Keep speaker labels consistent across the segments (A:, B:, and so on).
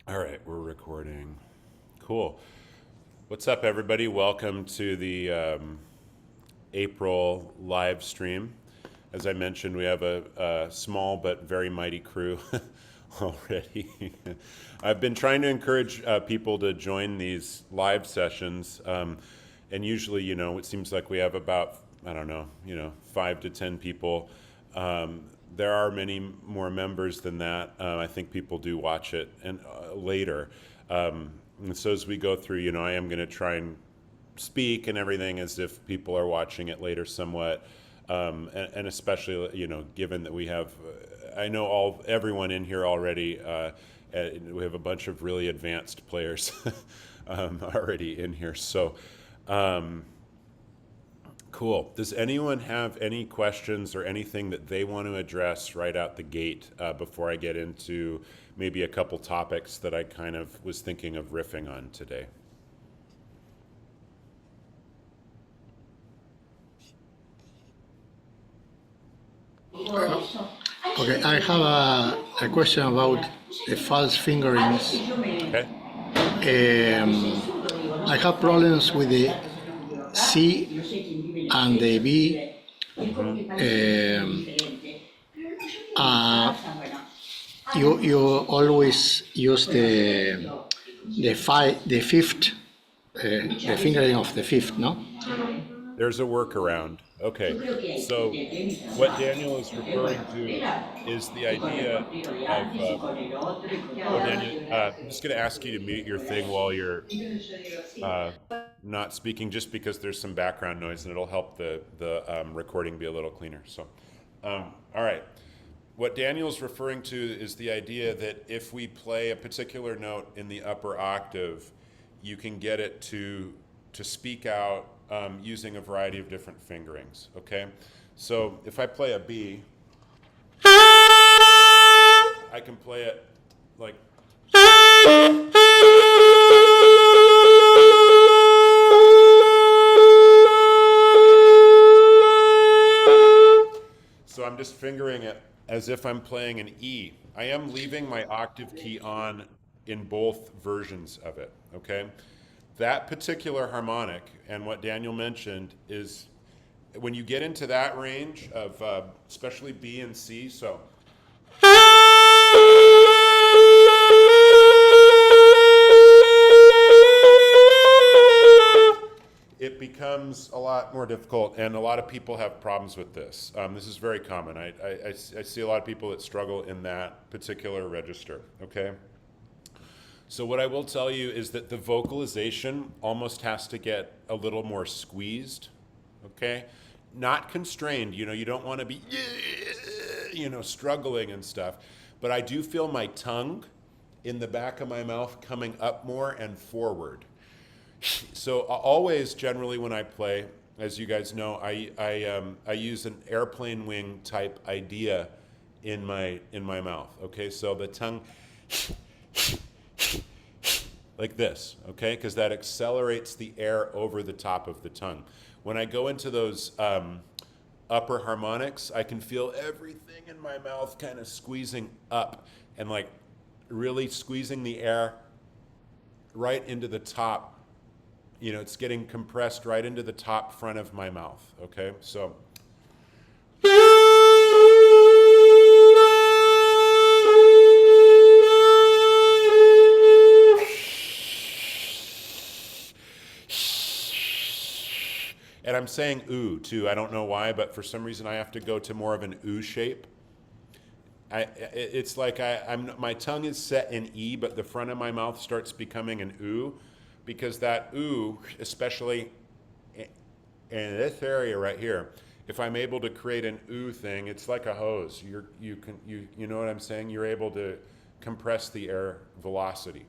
A: All right, we're recording. Cool. What's up, everybody? Welcome to the April live stream. As I mentioned, we have a small but very mighty crew already. I've been trying to encourage people to join these live sessions, and usually, it seems like we have about, I don't know, 5 to 10 people. There are many more members than that. I think people do watch it and later. And so as we go through, I am going to try and speak and everything as if people are watching it later somewhat. And especially, given that we have, I know everyone in here already, we have a bunch of really advanced players already in here. So, cool. Does anyone have any questions or anything that they want to address right out the gate before I get into maybe a couple topics that I kind of was thinking of riffing on today?
B: Okay, I have a question about the false fingerings.
A: Okay.
B: I have problems with the C and the B. You always use the fifth, the fingering of the fifth, no?
A: There's a workaround. Okay. So what Daniel is referring to is the idea of, well, Daniel, I'm just going to ask you to mute your thing while you're uh, not speaking, just because there's some background noise and it'll help the recording be a little cleaner. So, all right. What Daniel's referring to is the idea that if we play a particular note in the upper octave, you can get it to speak out using a variety of different fingerings. Okay, so if I play a B, I can play it like. So I'm just fingering it as if I'm playing an E. I am leaving my octave key on in both versions of it, okay? That particular harmonic, and what Daniel mentioned, is when you get into that range of especially B and C, so. It becomes a lot more difficult, and a lot of people have problems with this. This is very common. I see a lot of people that struggle in that particular register, okay? So what I will tell you is that the vocalization almost has to get a little more squeezed, okay? Not constrained, you don't want to be, struggling and stuff. But I do feel my tongue in the back of my mouth coming up more and forward. So always, generally, when I play, as you guys know, I use an airplane wing type idea in my mouth. Okay, so the tongue like this. Okay, because that accelerates the air over the top of the tongue. When I go into those upper harmonics, I can feel everything in my mouth kind of squeezing up and like really squeezing the air right into the top. It's getting compressed right into the top front of my mouth, okay? So. And I'm saying ooh, too. I don't know why, but for some reason I have to go to more of an ooh shape. It's like my tongue is set in E, but the front of my mouth starts becoming an ooh, because that ooh, especially in this area right here, if I'm able to create an ooh thing, it's like a hose. You know what I'm saying? You're able to compress the air velocity.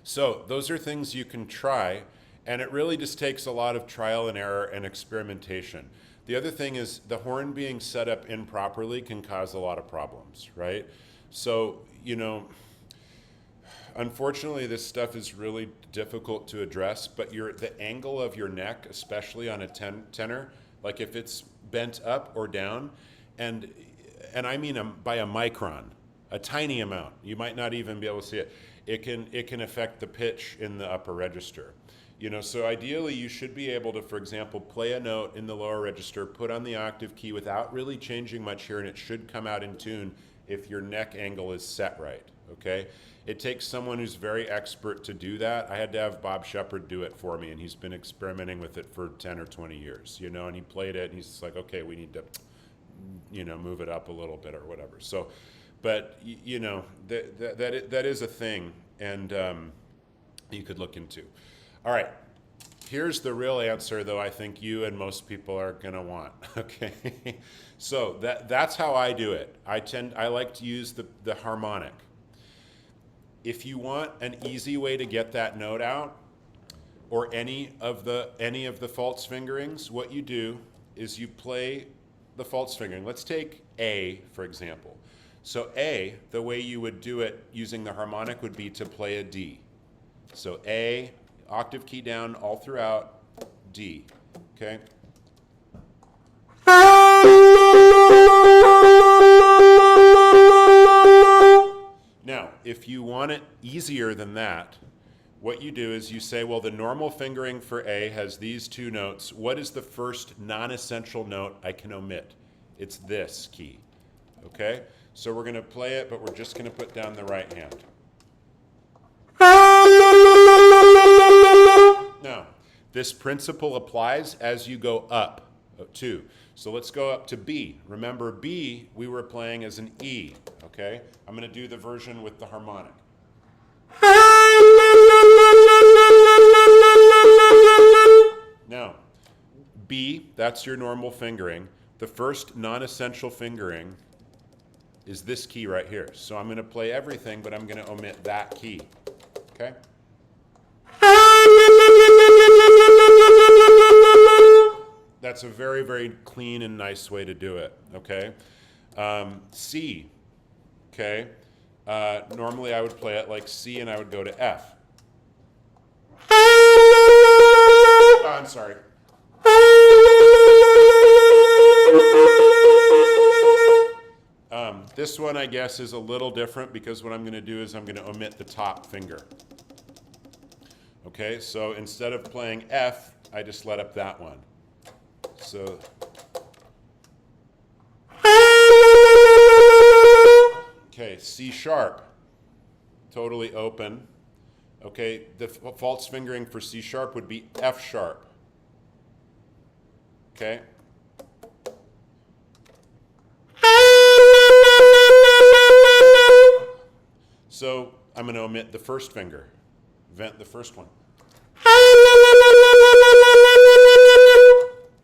A: So those are things you can try, and it really just takes a lot of trial and error and experimentation. The other thing is the horn being set up improperly can cause a lot of problems, right? So, unfortunately, this stuff is really difficult to address, but the angle of your neck, especially on a tenor, like if it's bent up or down, and I mean by a micron, a tiny amount. You might not even be able to see it. It can affect the pitch in the upper register. So ideally you should be able to, for example, play a note in the lower register, put on the octave key without really changing much here, and it should come out in tune if your neck angle is set right, okay? It takes someone who's very expert to do that. I had to have Bob Shepard do it for me, and he's been experimenting with it for 10 or 20 years, and he played it, and he's just like, okay, we need to, move it up a little bit or whatever. So, but, that is a thing, and you could look into. All right, here's the real answer, though I think you and most people are going to want, okay? So that's how I do it. I like to use the harmonic. If you want an easy way to get that note out, or any of the false fingerings, what you do is you play the false fingering. Let's take A, for example. So A, the way you would do it using the harmonic would be to play a D. So A, octave key down all throughout, D, okay? Now, if you want it easier than that, what you do is you say, well, the normal fingering for A has these two notes. What is the first non-essential note I can omit? It's this key, okay? So we're going to play it, but we're just going to put down the right hand. Now, this principle applies as you go up, too. So let's go up to B. Remember, B we were playing as an E, okay? I'm going to do the version with the harmonic. Now, B, that's your normal fingering. The first non-essential fingering is this key right here. So I'm going to play everything, but I'm going to omit that key, okay? That's a very, very clean and nice way to do it, okay? C, okay? Normally I would play it like C and I would go to F. Oh, I'm sorry. This one, I guess, is a little different because what I'm going to do is I'm going to omit the top finger. Okay, so instead of playing F, I just let up that one. So, okay, C sharp, totally open. Okay, the false fingering for C sharp would be F sharp. Okay. So I'm going to omit the first finger, vent the first one.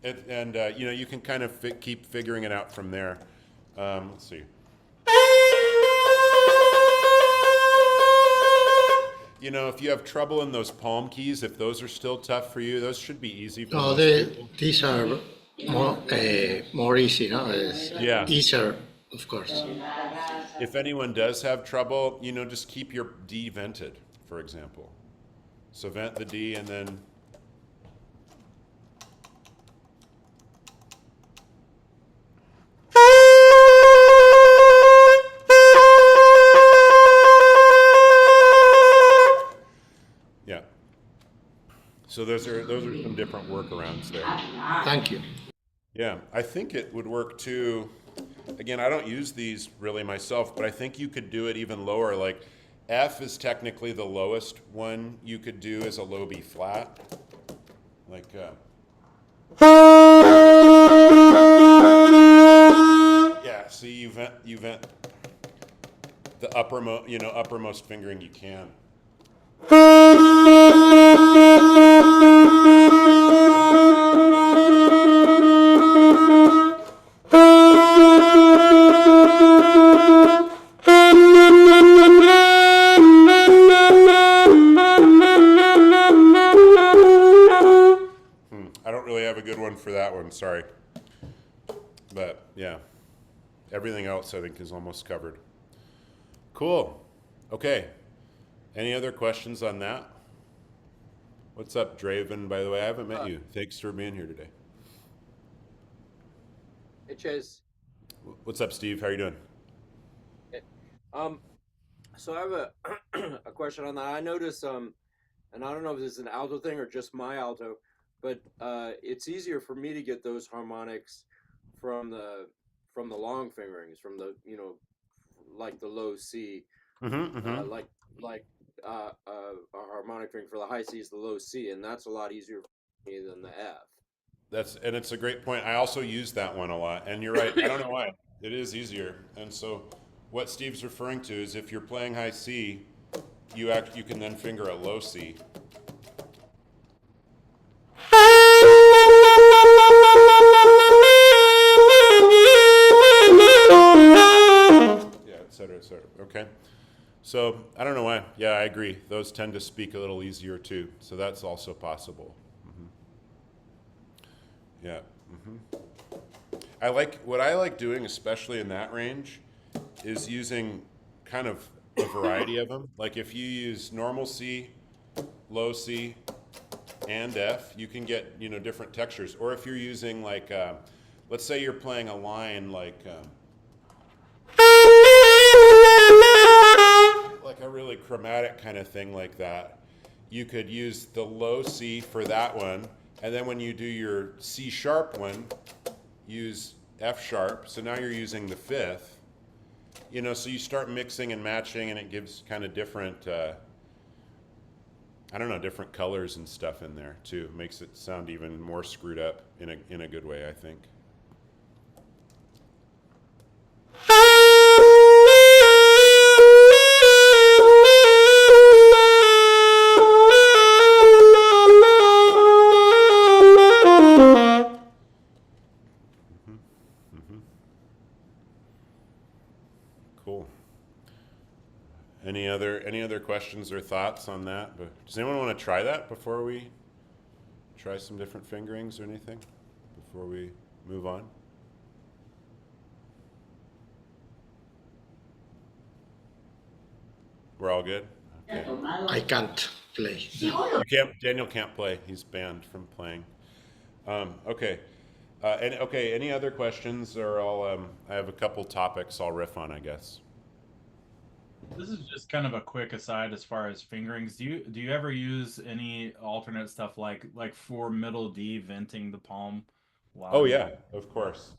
A: You can kind of keep figuring it out from there. Let's see. If you have trouble in those palm keys, if those are still tough for you, those should be easy for
B: No,
A: most people.
B: these are more easy, no?
A: Yeah.
B: Easier, of course.
A: If anyone does have trouble, just keep your D vented, for example. So vent the D and then yeah. So those are some different workarounds there.
B: Thank you.
A: Yeah, I think it would work too. Again, I don't use these really myself, but I think you could do it even lower. Like F is technically the lowest one you could do as a low B flat. Like, yeah. See, you vent the uppermost fingering you can. I don't really have a good one for that one, sorry. But yeah, everything else I think is almost covered. Cool. Okay. Any other questions on that? What's up, Draven, by the way? I haven't met you. Thanks for being here today.
C: Hey, Chase.
A: What's up, Steve? How are you doing?
C: Um, so I have a a question on that. I notice and I don't know if this is an alto thing or just my alto, but it's easier for me to get those harmonics from the from the long fingerings, from the like the low C,
A: Mm-hmm, mm-hmm.
C: like like a harmonic string for the high C is the low C, and that's a lot easier for me than the F.
A: And it's a great point. I also use that one a lot, and you're right. I don't know why. It is easier. And so, what Steve's referring to is if you're playing high C, you can then finger a low C. Yeah, et cetera, et cetera. Okay. So I don't know why. Yeah, I agree. Those tend to speak a little easier too. So that's also possible. Yeah. What I like doing, especially in that range, is using kind of a variety of them. Like if you use normal C, low C, and F, you can get different textures. Or if you're using like, let's say you're playing a line like a really chromatic kind of thing like that, you could use the low C for that one, and then when you do your C sharp one, use F sharp. So now you're using the fifth. So you start mixing and matching, and it gives kind of different, I don't know, different colors and stuff in there too. Makes it sound even more screwed up in a good way, I think. Cool. Any other questions or thoughts on that? But does anyone want to try that before we try some different fingerings or anything before we move on? We're all good. Okay.
B: I can't play.
A: You can't. Daniel can't play. He's banned from playing. Okay. And okay. Any other questions? Or I have a couple topics I'll riff on, I guess.
D: This is just kind of a quick aside as far as fingerings. Do you ever use any alternate stuff like for middle D venting the palm while
A: Oh
D: you
A: yeah, of course.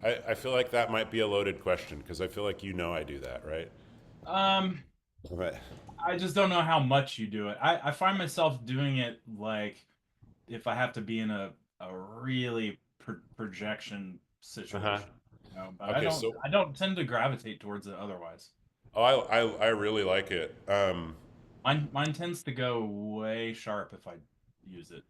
A: I feel like that might be a loaded question because I feel like I do that, right?
D: um
A: Right.
D: I just don't know how much you do it. I find myself doing it like if I have to be in a really projection
A: Uh huh.
D: situation, but I
A: Okay.
D: don't
A: So,
D: I don't tend to gravitate towards it otherwise.
A: oh, I really like it.
D: Mine tends to go way sharp if I use it.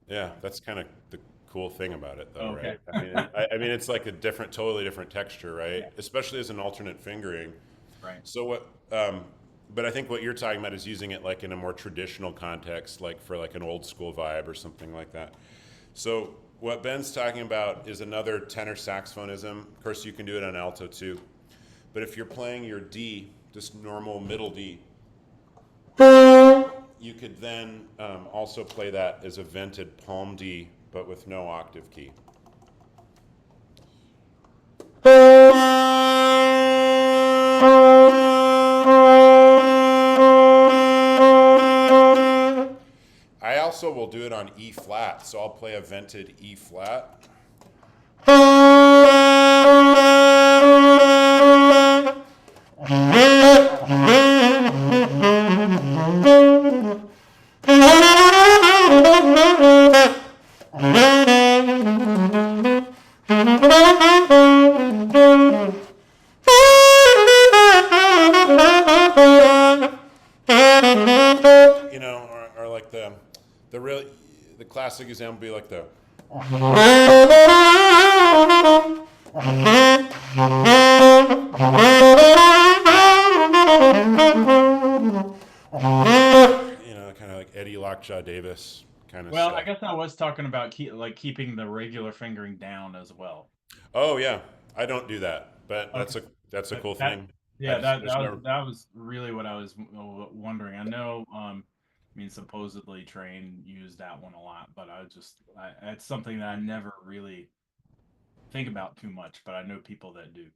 A: Yeah,
D: So,
A: that's kind of the cool thing about it, though,
D: okay.
A: right? I mean, it's like a totally different texture, right?
D: Yeah,
A: Especially as an alternate fingering.
D: right.
A: So but I think what you're talking about is using it like in a more traditional context, like for like an old school vibe or something like that. So what Ben's talking about is another tenor saxophonism. Of course, you can do it on alto too. But if you're playing your D, just normal middle D, you could then also play that as a vented palm D, but with no octave key. I also will do it on E flat, so I'll play a vented E flat. Or like the real the classic example would be like the kind of like Eddie Lockjaw Davis kind of
D: Well, I
A: stuff.
D: guess I was talking about keeping the regular fingering down as well.
A: Oh yeah, I don't do that, but
D: Okay.
A: that's a
D: That,
A: cool
D: that
A: thing.
D: yeah, that
A: There's never.
D: that was really what I was wondering. I know, I mean, supposedly Train used that one a lot, but it's something that I never really think about too much, but I know people that do.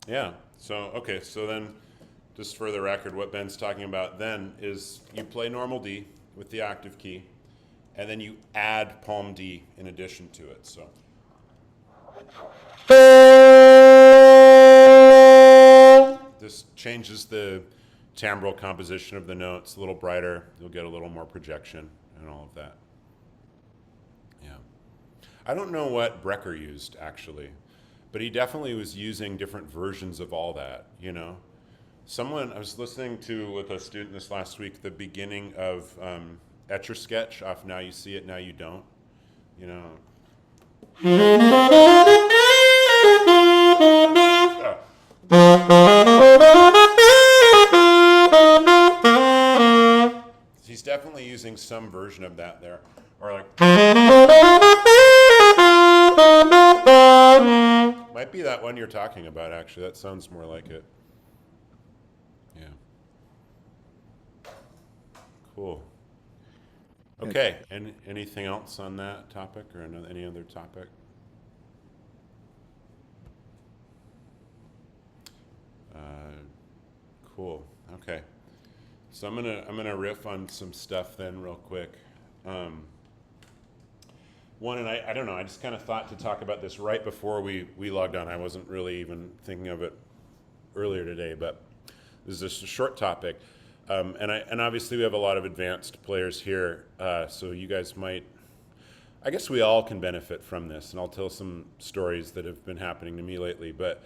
A: Yeah. So okay. So then just for the record, what Ben's talking about then is you play normal D with the octave key, and then you add palm D in addition to it. So. This changes the timbral composition of the notes a little brighter. You'll get a little more projection and all of that. Yeah. I don't know what Brecker used, actually, but he definitely was using different versions of all that, you know. I was listening to with a student this last week the beginning of Etch-a-Sketch off Now You See It, Now You Don't, you know. He's definitely using some version of that there. Or like, might be that one you're talking about, actually. That sounds more like it. Yeah. Cool. Okay, and anything else on that topic or any other topic? Cool. Okay. So I'm gonna riff on some stuff then real quick. One, and I don't know, I just kind of thought to talk about this right before we logged on. I wasn't really even thinking of it earlier today, but this is just a short topic. And obviously we have a lot of advanced players here, so you guys might, I guess we all can benefit from this, and I'll tell some stories that have been happening to me lately, but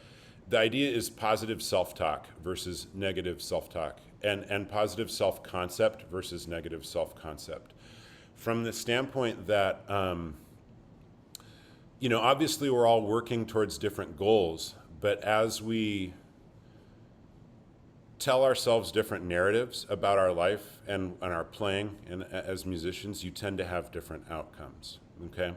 A: the idea is positive self-talk versus negative self-talk, and positive self-concept versus negative self-concept. From the standpoint that, you know, obviously we're all working towards different goals, but as we tell ourselves different narratives about our life and our playing, and as musicians, you tend to have different outcomes, okay?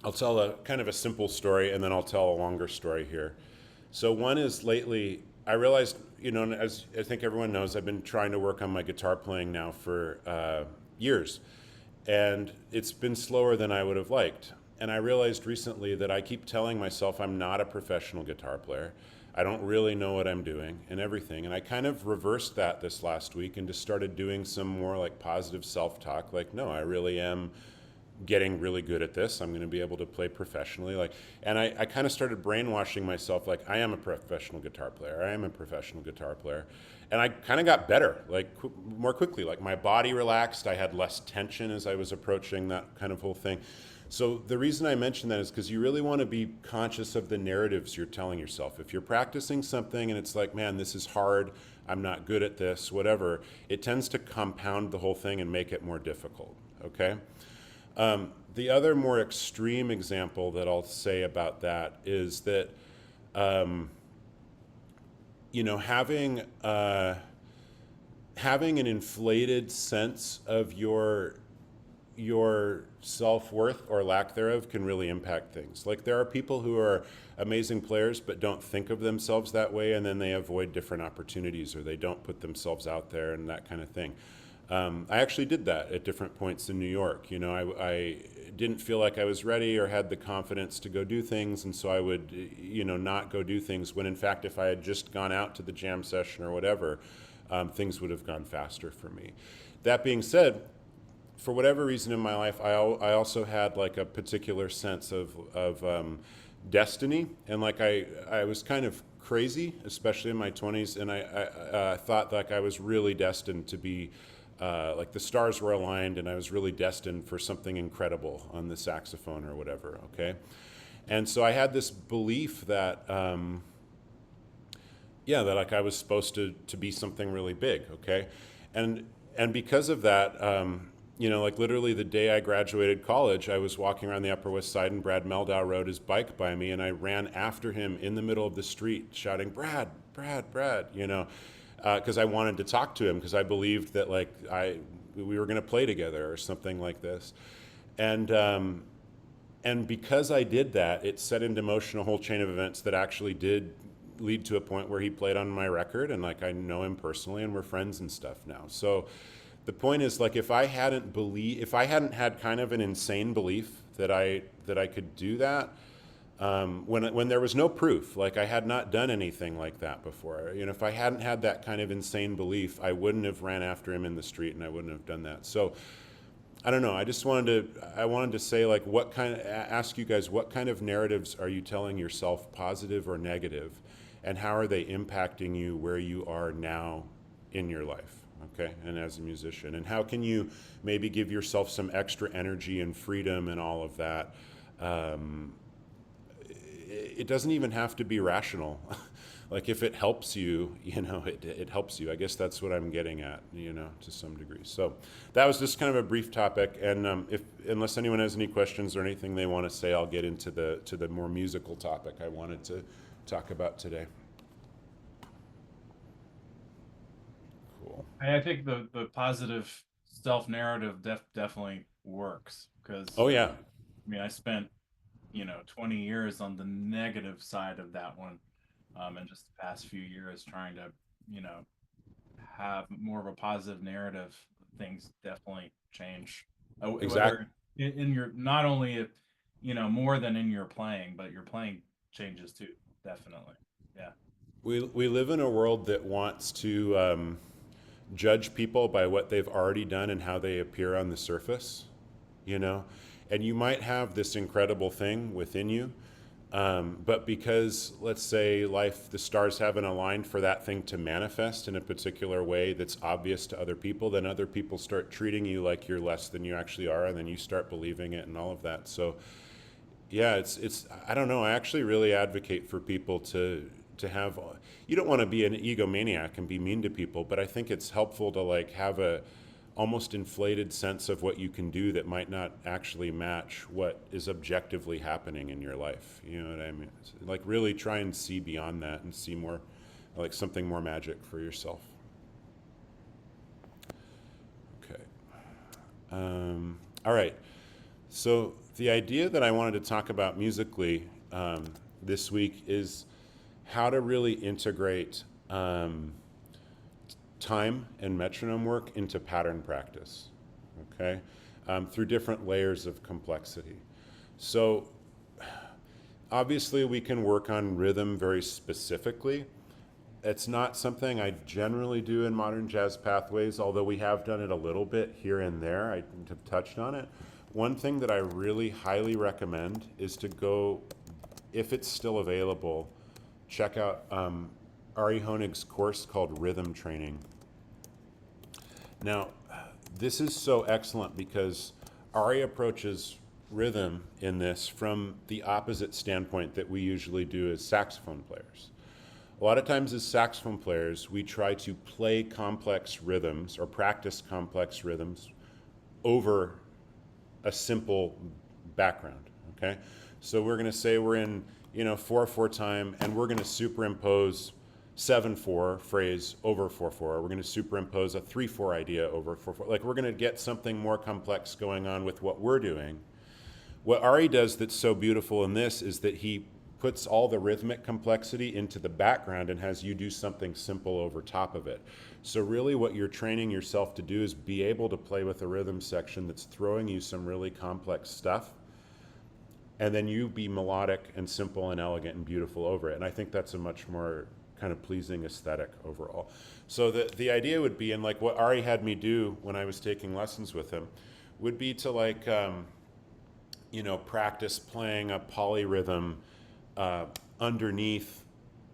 A: I'll tell a kind of a simple story, and then I'll tell a longer story here. So one is lately, I realized, you know, as I think everyone knows, I've been trying to work on my guitar playing now for years, and it's been slower than I would have liked. And I realized recently that I keep telling myself I'm not a professional guitar player. I don't really know what I'm doing and everything. And I kind of reversed that this last week and just started doing some more like positive self-talk, like, no, I really am getting really good at this. I'm going to be able to play professionally. Like, and I kind of started brainwashing myself, like, I am a professional guitar player. I am a professional guitar player. And I kind of got better, like more quickly. Like my body relaxed. I had less tension as I was approaching that kind of whole thing. So the reason I mention that is because you really want to be conscious of the narratives you're telling yourself. If you're practicing something and it's like, man, this is hard, I'm not good at this, whatever, it tends to compound the whole thing and make it more difficult, okay? The other more extreme example that I'll say about that is that, you know, having an inflated sense of your self-worth or lack thereof can really impact things. Like there are people who are amazing players but don't think of themselves that way, and then they avoid different opportunities or they don't put themselves out there and that kind of thing. I actually did that at different points in New York. You know, I didn't feel like I was ready or had the confidence to go do things, and so I would, you know, not go do things when in fact if I had just gone out to the jam session or whatever, things would have gone faster for me. That being said, for whatever reason in my life, I also had like a particular sense of destiny, and like I was kind of crazy, especially in my 20s, and I thought like I was really destined to be, like the stars were aligned and I was really destined for something incredible on the saxophone or whatever, okay? And so I had this belief that, yeah, that like I was supposed to be something really big, okay? And because of that, you know, like literally the day I graduated college, I was walking around the Upper West Side and Brad Meldau rode his bike by me and I ran after him in the middle of the street shouting, Brad, Brad, Brad, you know, because I wanted to talk to him because I believed that like we were going to play together or something like this. And because I did that, it set into motion a whole chain of events that actually did lead to a point where he played on my record, and like I know him personally and we're friends and stuff now. So the point is, like, if I hadn't had kind of an insane belief that I could do that, when there was no proof, like I had not done anything like that before. You know, if I hadn't had that kind of insane belief, I wouldn't have ran after him in the street, and I wouldn't have done that. So I don't know. I wanted to say, like, ask you guys, what kind of narratives are you telling yourself, positive or negative, and how are they impacting you where you are now in your life? Okay, and as a musician, and how can you maybe give yourself some extra energy and freedom and all of that? Um, it doesn't even have to be rational. Like if it helps you, you know, it helps you. I guess that's what I'm getting at, you know, to some degree. So that was just kind of a brief topic. And if unless anyone has any questions or anything they want to say, I'll get into the more musical topic I wanted to talk about today. Cool.
D: I think the positive self narrative definitely works because
A: Oh yeah.
D: I mean I spent 20 years on the negative side of that one, and just the past few years trying to you know have more of a positive narrative. Things definitely change,
A: Exact.
D: whether in your not only more than in your playing, but your playing changes too. Definitely, yeah.
A: We live in a world that wants to judge people by what they've already done and how they appear on the surface, you know? And you might have this incredible thing within you, but because, let's say, the stars haven't aligned for that thing to manifest in a particular way that's obvious to other people, then other people start treating you like you're less than you actually are, and then you start believing it and all of that. So, yeah, it's I don't know. I actually really advocate for people to have. You don't want to be an egomaniac and be mean to people, but I think it's helpful to like have a almost inflated sense of what you can do that might not actually match what is objectively happening in your life. You know what I mean? Like really try and see beyond that and see more, like something more magic for yourself. Okay. All right. So the idea that I wanted to talk about musically this week is how to really integrate time and metronome work into pattern practice, okay, through different layers of complexity. So obviously we can work on rhythm very specifically. It's not something I generally do in modern jazz pathways, although we have done it a little bit here and there. I have touched on it. One thing that I really highly recommend is to go, if it's still available, check out Ari Honig's course called Rhythm Training. Now, this is so excellent because Ari approaches rhythm in this from the opposite standpoint that we usually do as saxophone players. A lot of times as saxophone players, we try to play complex rhythms or practice complex rhythms over a simple background, okay? So we're gonna say we're in, 4/4 time, and we're gonna superimpose 7/4 phrase over 4/4. We're gonna superimpose a 3/4 idea over 4/4. Like we're gonna get something more complex going on with what we're doing. What Ari does that's so beautiful in this is that he puts all the rhythmic complexity into the background and has you do something simple over top of it. So really what you're training yourself to do is be able to play with a rhythm section that's throwing you some really complex stuff, and then you be melodic and simple and elegant and beautiful over it. And I think that's a much more kind of pleasing aesthetic overall. So the idea would be, and like what Ari had me do when I was taking lessons with him, would be to like, practice playing a polyrhythm underneath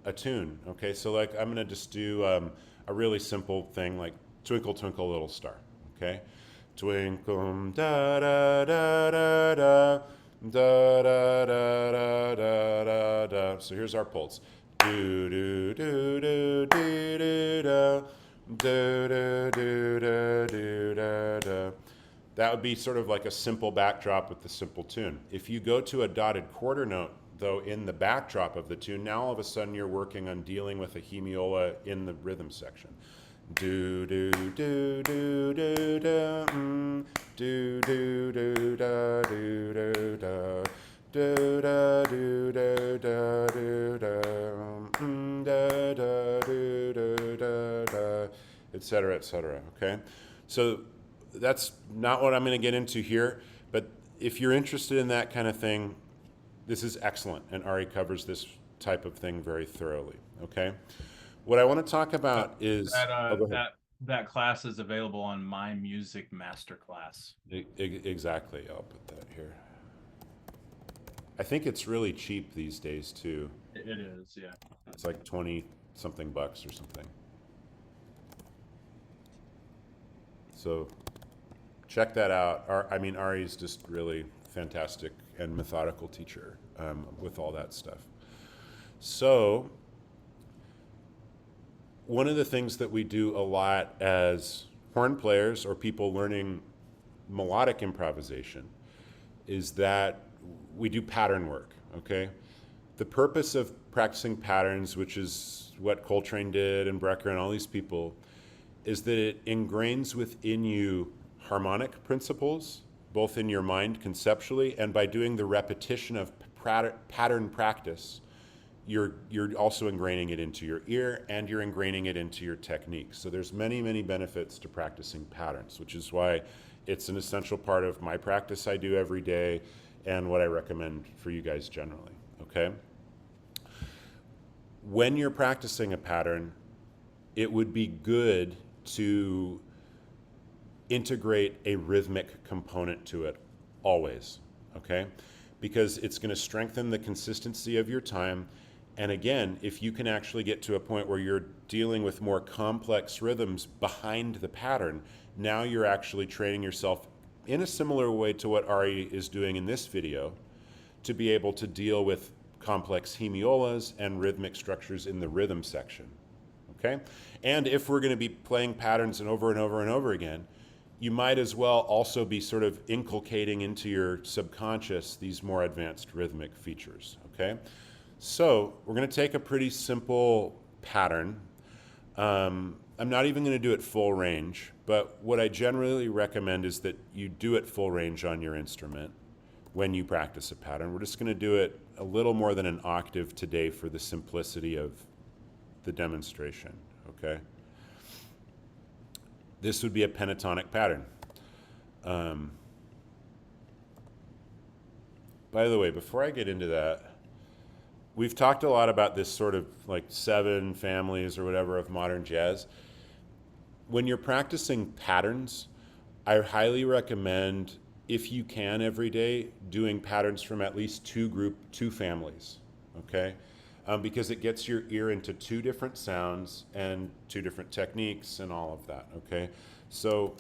A: a tune. Okay, so like I'm gonna just do a really simple thing like Twinkle Twinkle Little Star. Okay, twinkle da da da da da da da da da da da. So here's our pulse. Do do do do do do da do do do do do da da. That would be sort of like a simple backdrop with the simple tune. If you go to a dotted quarter note, though, in the backdrop of the tune, now all of a sudden you're working on dealing with a hemiola in the rhythm section. Do do do do do da do do do da do do da do da do da da do da da da do do da da, etc., etc. Okay, so that's not what I'm going to get into here, but if you're interested in that kind of thing, this is excellent, and Ari covers this type of thing very thoroughly. Okay, what I want to talk about is oh, go ahead.
D: That class is available on My Music Masterclass.
A: Exactly. I'll put that here. I think it's really cheap these days too.
D: It is, yeah.
A: It's like 20 something bucks or something. So check that out. Ari's just really fantastic and methodical teacher with all that stuff. So one of the things that we do a lot as horn players or people learning melodic improvisation is that we do pattern work, okay? The purpose of practicing patterns, which is what Coltrane did and Brecker and all these people, is that it ingrains within you harmonic principles, both in your mind conceptually and by doing the repetition of pattern practice, you're also ingraining it into your ear and you're ingraining it into your technique. So there's many, many benefits to practicing patterns, which is why it's an essential part of my practice I do every day and what I recommend for you guys generally, okay? When you're practicing a pattern, it would be good to integrate a rhythmic component to it always, okay? Because it's going to strengthen the consistency of your time. And again, if you can actually get to a point where you're dealing with more complex rhythms behind the pattern, now you're actually training yourself in a similar way to what Ari is doing in this video to be able to deal with complex hemiolas and rhythmic structures in the rhythm section, okay? And if we're going to be playing patterns and over and over and over again, you might as well also be sort of inculcating into your subconscious these more advanced rhythmic features, okay? So we're going to take a pretty simple pattern. I'm not even going to do it full range, but what I generally recommend is that you do it full range on your instrument when you practice a pattern. We're just going to do it a little more than an octave today for the simplicity of the demonstration, okay? This would be a pentatonic pattern. By the way, before I get into that, we've talked a lot about this sort of like 7 families or whatever of modern jazz. When you're practicing patterns, I highly recommend, if you can every day, doing patterns from at least 2 families, okay? Because it gets your ear into 2 different sounds and 2 different techniques and all of that, okay? So,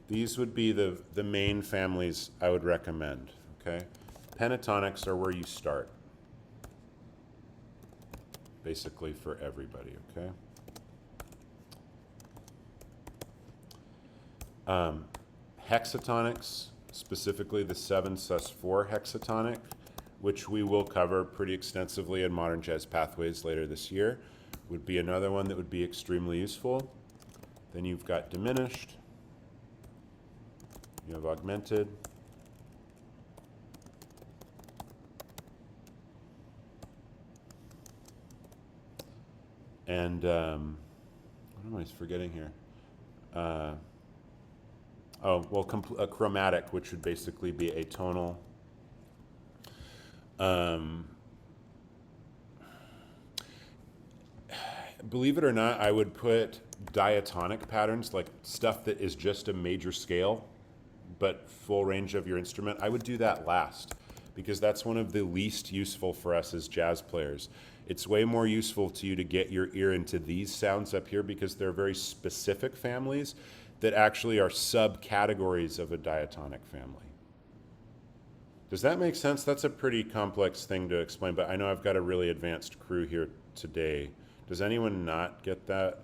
A: these would be the main families I would recommend, okay? Pentatonics are where you start, basically for everybody, okay? Hexatonics, specifically the 7-sus-4 hexatonic, which we will cover pretty extensively in Modern Jazz Pathways later this year, would be another one that would be extremely useful. Then you've got diminished, you have augmented, and what am I forgetting here? A chromatic, which would basically be atonal. Believe it or not, I would put diatonic patterns, like stuff that is just a major scale, but full range of your instrument. I would do that last, because that's one of the least useful for us as jazz players. It's way more useful to you to get your ear into these sounds up here, because they're very specific families that actually are subcategories of a diatonic family. Does that make sense? That's a pretty complex thing to explain, but I know I've got a really advanced crew here today. Does anyone not get that?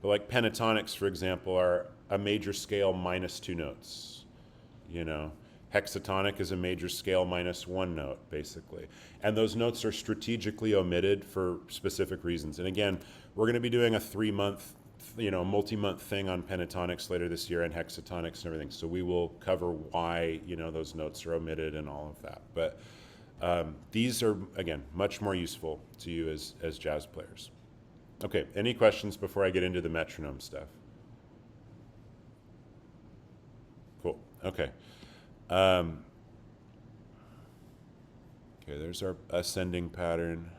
A: But like pentatonics, for example, are a major scale minus 2 notes, you know. Hexatonic is a major scale minus 1 note, basically. And those notes are strategically omitted for specific reasons. And again, we're going to be doing a 3-month, multi-month thing on pentatonics later this year, and hexatonics and everything. So we will cover why, those notes are omitted and all of that. But these are, again, much more useful to you as jazz players. Okay, any questions before I get into the metronome stuff? Cool, okay. Okay, there's our ascending pattern.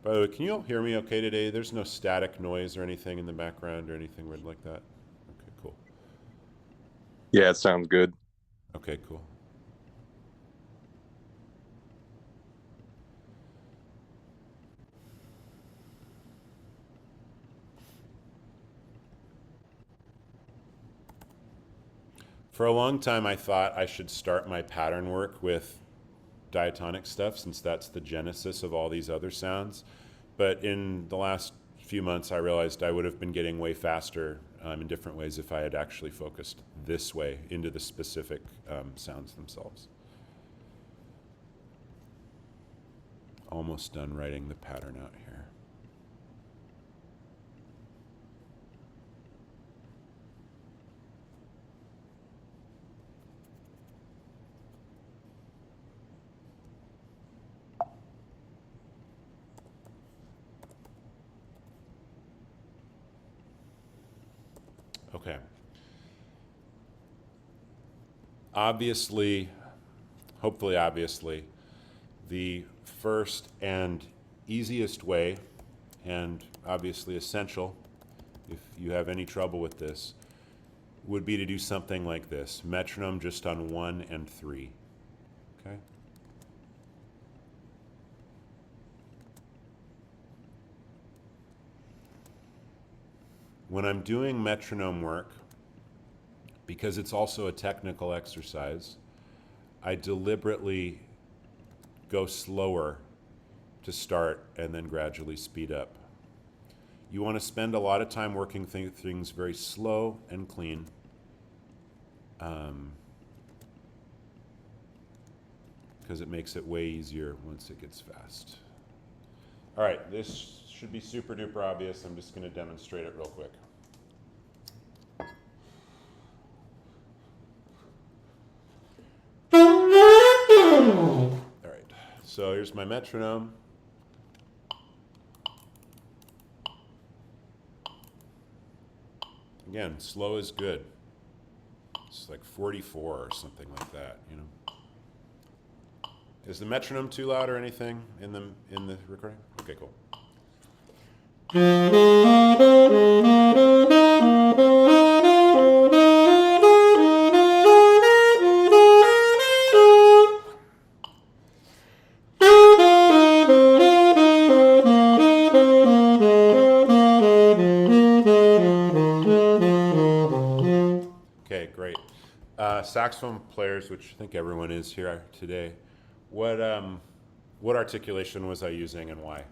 A: By the way, can you all hear me okay today? There's no static noise or anything in the background or anything weird like that? Okay, cool.
E: Yeah, it sounds good.
A: Okay, cool. For a long time, I thought I should start my pattern work with diatonic stuff, since that's the genesis of all these other sounds. But in the last few months, I realized I would have been getting way faster in different ways if I had actually focused this way into the specific sounds themselves. Almost done writing the pattern out here. Okay. Obviously, hopefully obviously, the first and easiest way, and obviously essential if you have any trouble with this, would be to do something like this. Metronome just on 1 and 3. Okay? When I'm doing metronome work, because it's also a technical exercise, I deliberately go slower to start and then gradually speed up. You want to spend a lot of time working things very slow and clean. Because it makes it way easier once it gets fast. All right, this should be super duper obvious. I'm just going to demonstrate it real quick. All right, so here's my metronome. Again, slow is good. It's like 44 or something like that, you know. Is the metronome too loud or anything in the recording? Okay, cool. Okay, great. Saxophone players, which I think everyone is here today, what articulation was I using and why?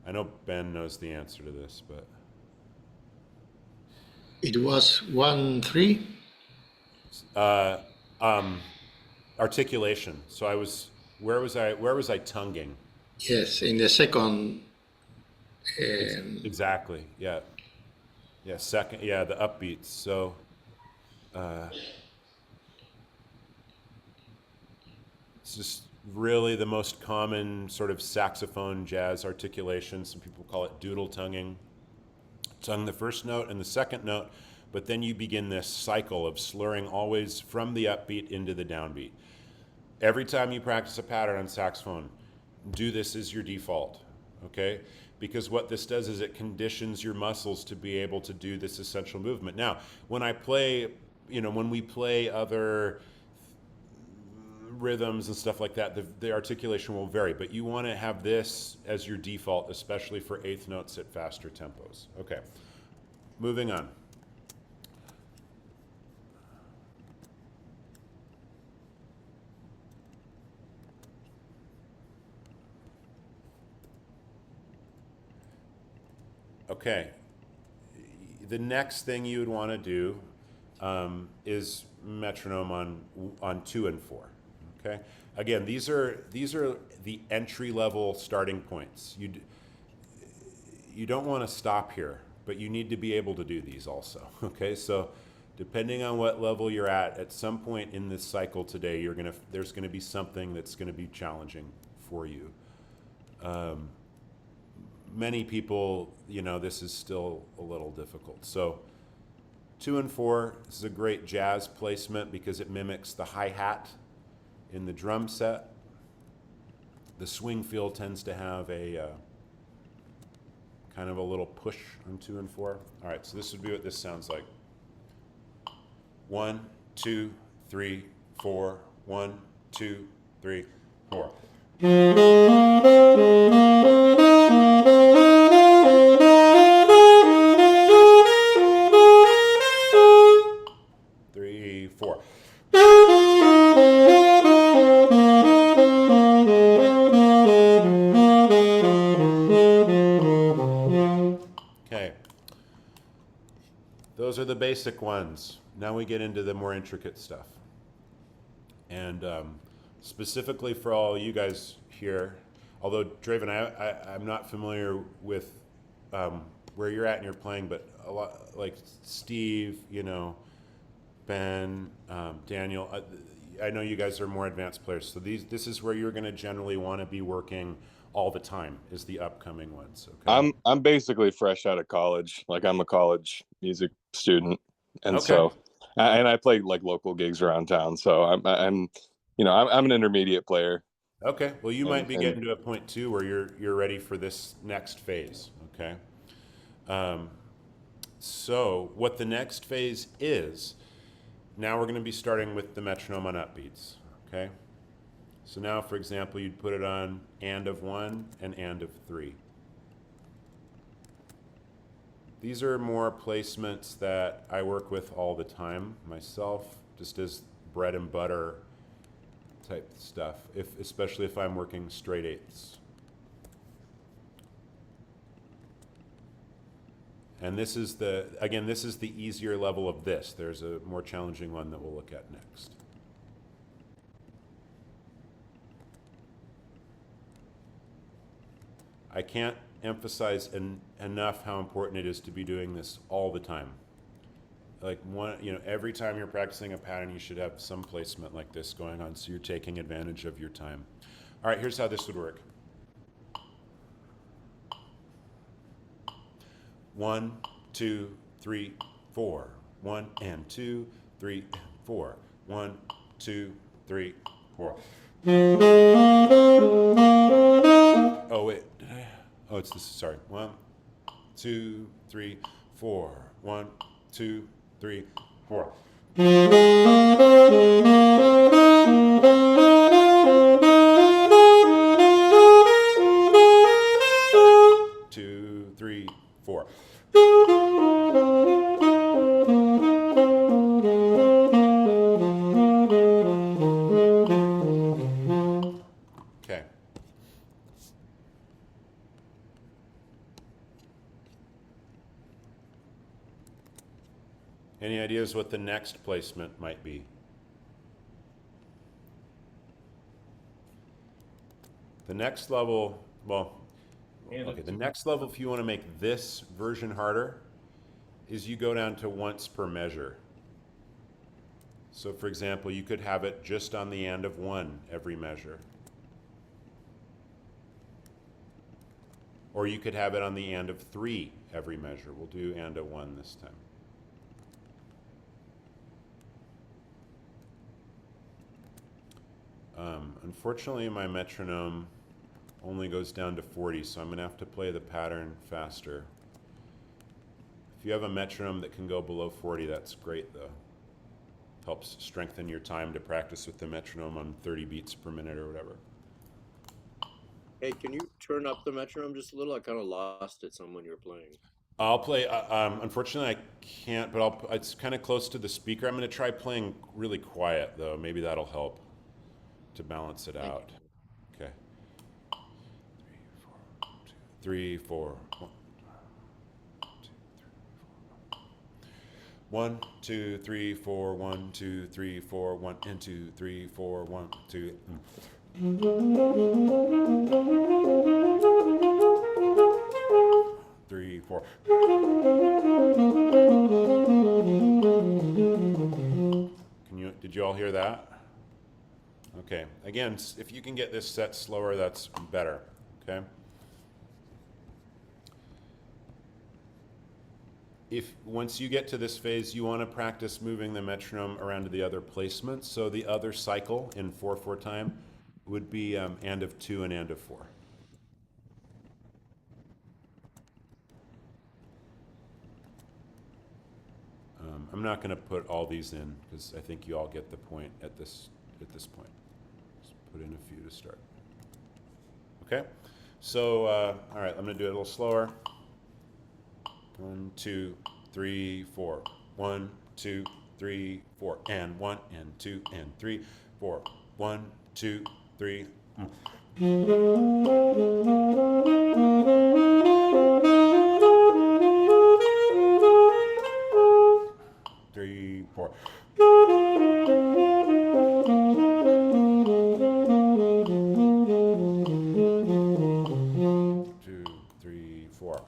A: I know Ben knows the answer to this, but
B: It was 1-3.
A: articulation. So where was I tonguing?
B: Yes, in the second.
A: Exactly. Yeah. Yeah. Second. Yeah. The upbeats. So. It's just really the most common sort of saxophone jazz articulation. Some people call it doodle tonguing. Tongue the first note and the second note, but then you begin this cycle of slurring always from the upbeat into the downbeat. Every time you practice a pattern on saxophone, do this as your default, okay? Because what this does is it conditions your muscles to be able to do this essential movement. Now, when I play, when we play other rhythms and stuff like that, the articulation will vary, but you want to have this as your default, especially for eighth notes at faster tempos. Okay, moving on. Okay, the next thing you would want to do is metronome on 2 and 4. Okay. Again, these are the entry level starting points. You don't want to stop here, but you need to be able to do these also. Okay. So depending on what level you're at some point in this cycle today, there's gonna be something that's gonna be challenging for you. Many people, this is still a little difficult. So 2 and 4, this is a great jazz placement because it mimics the hi-hat in the drum set. The swing feel tends to have a kind of a little push on 2 and 4. All right, so this would be what this sounds like. 1, 2, 3, 4. 1, 2, 3, 4. 3, 4. Okay. Those are the basic ones. Now we get into the more intricate stuff. And specifically for all you guys here, although Draven, I'm not familiar with where you're at in your playing, but a lot like Steve, Ben, Daniel, I know you guys are more advanced players. So this is where you're going to generally want to be working all the time, is the upcoming ones. Okay.
E: I'm basically fresh out of college. Like, I'm a college music student, and
A: Okay.
E: so and I play like local gigs around town. So I'm I'm an intermediate player.
A: Okay. Well, you might be
E: and-
A: getting to a point too where you're ready for this next phase. Okay. So what the next phase is, now we're going to be starting with the metronome on upbeats. Okay. So now, for example, you'd put it on and of 1 and of 3. These are more placements that I work with all the time myself, just as bread and butter type stuff, especially if I'm working straight 8ths. And this is the easier level of this. There's a more challenging one that we'll look at next. I can't emphasize enough how important it is to be doing this all the time. Like every time you're practicing a pattern, you should have some placement like this going on, so you're taking advantage of your time. All right, here's how this would work. 1, 2, 3, 4. 1 and 2, 3 and 4. 1, 2, 3, 4. Oh wait, oh it's this. Sorry. 1, 2, 3, 4. 1, 2, 3, 4. 2, 3, 4. Okay. Any ideas what the next placement might be? The next level, well, okay, the next level, if you want to make this version harder, is you go down to once per measure. So for example, you could have it just on the and of 1 every measure. Or you could have it on the and of 3 every measure. We'll do and of 1 this time. Unfortunately, my metronome only goes down to 40, so I'm going to have to play the pattern faster. If you have a metronome that can go below 40, that's great, though. Helps strengthen your time to practice with the metronome on 30 beats per minute or whatever.
C: Hey, can you turn up the metronome just a little? I kind of lost it some when you were playing.
A: I'll play, unfortunately I can't, but it's kind of close to the speaker. I'm going to try playing really quiet, though. Maybe that'll help to balance it out. Okay. 3, 4, 1, 2, 3, 4. 1, 2, 3, 4. 1 and 2, 3, 4. 1, 2. 3, 4. Did you all hear that? Okay, again, if you can get this set slower, that's better, okay? If once you get to this phase, you want to practice moving the metronome around to the other placements. So the other cycle in 4/4 time would be and of 2 and and of 4. I'm not going to put all these in because I think you all get the point at this point. Just put in a few to start. Okay, so all right, I'm going to do it a little slower. 1, 2, 3, 4. 1, 2, 3, 4. And 1 and 2 and 3, 4. 1, 2, 3. 3, 4. 2, 3, 4.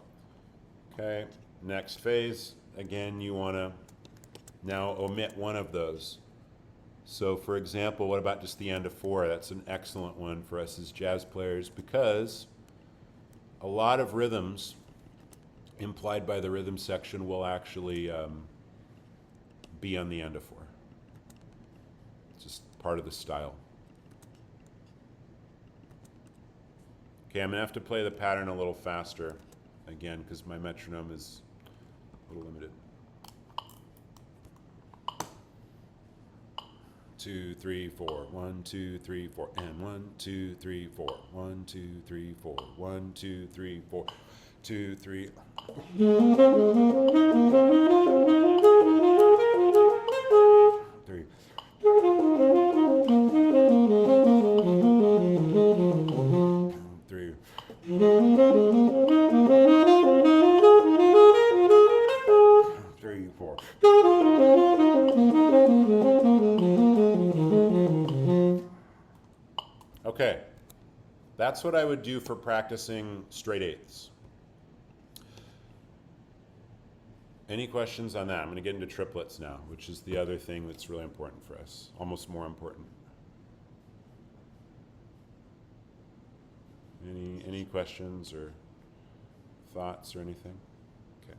A: Okay, next phase. Again, you want to now omit one of those. So for example, what about just the end of 4? That's an excellent one for us as jazz players because a lot of rhythms implied by the rhythm section will actually be on the end of 4. It's just part of the style. Okay, I'm gonna have to play the pattern a little faster again because my metronome is a little limited. 2, 3, 4. 1, 2, 3, 4. And 1, 2, 3, 4. 1, 2, 3, 4. 1, 2, 3, 4. 2, 3. 3. 3. 3, 4. Okay, that's what I would do for practicing straight eighths. Any questions on that? I'm going to get into triplets now, which is the other thing that's really important for us, almost more important. Any questions or thoughts or anything? Okay.